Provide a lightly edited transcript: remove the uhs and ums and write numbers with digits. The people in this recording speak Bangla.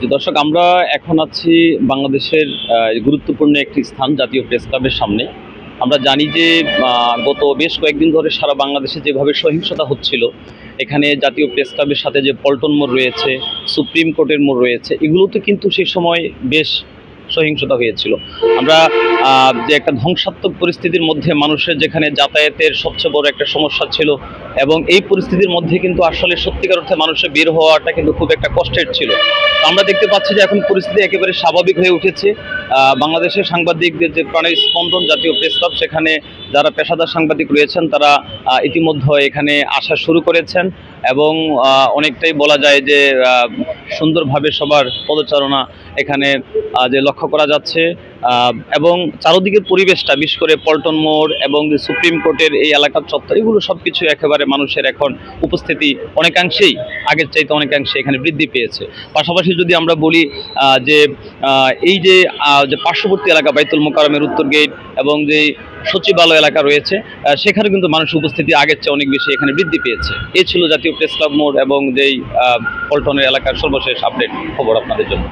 যে দর্শক, আমরা এখন আছি বাংলাদেশের গুরুত্বপূর্ণ একটি স্থান, জাতীয় প্রেস ক্লাবের সামনে। আমরা জানি যে গত বেশ কয়েকদিন ধরে সারা বাংলাদেশে যেভাবে সহিংসতা হচ্ছিল, এখানে জাতীয় প্রেস ক্লাবের সাথে যে পল্টন মোড় রয়েছে, সুপ্রিম কোর্টের মোড় রয়েছে, এগুলোতে কিন্তু সেই সময় বেশ সহিংসতা হয়েছিল। আমরা যে একটা ধ্বংসাত্মক পরিস্থিতির মধ্যে মানুষের যেখানে যাতায়াতের সবচেয়ে বড় একটা সমস্যা ছিল, এবং এই পরিস্থিতির মধ্যে কিন্তু আসলে সত্যিকার অর্থে মানুষের বের হওয়াটা কিন্তু খুব একটা কষ্টের ছিল। আমরা দেখতে পাচ্ছি যে এখন পরিস্থিতি একেবারে স্বাভাবিক হয়ে উঠেছে। বাংলাদেশের সাংবাদিকদের যে প্রাণের স্পন্দন জাতীয় প্রেস ক্লাব, সেখানে যারা পেশাদার সাংবাদিক রয়েছেন তারা ইতিমধ্যে এখানে আসা শুরু করেছেন, এবং অনেকটাই বলা যায় যে সুন্দরভাবে সবার পদচারণা এখানে যে লক্ষ্য করা যাচ্ছে, এবং চারদিকের পরিবেশটা, বিশেষ করে পল্টন মোড় এবং যে সুপ্রিম কোর্টের এই এলাকার চত্বর, এগুলো সব কিছু একেবারে মানুষের এখন উপস্থিতি অনেকাংশেই আগের চাইতে অনেকাংশে এখানে বৃদ্ধি পেয়েছে। পাশাপাশি যদি আমরা বলি যে এই যে পার্শ্ববর্তী এলাকা বাইতুল মোকাররমের উত্তর গেট এবং যে সচিবালয় এলাকা রয়েছে, সেখানে কিন্তু মানুষের উপস্থিতি আগের চেয়ে অনেক বেশি এখানে বৃদ্ধি পেয়েছে। এই ছিল জাতীয় প্রেস ক্লাব মোড় এবং যেই পল্টনের এলাকার সর্বশেষ আপডেট খবর আপনাদের জন্য।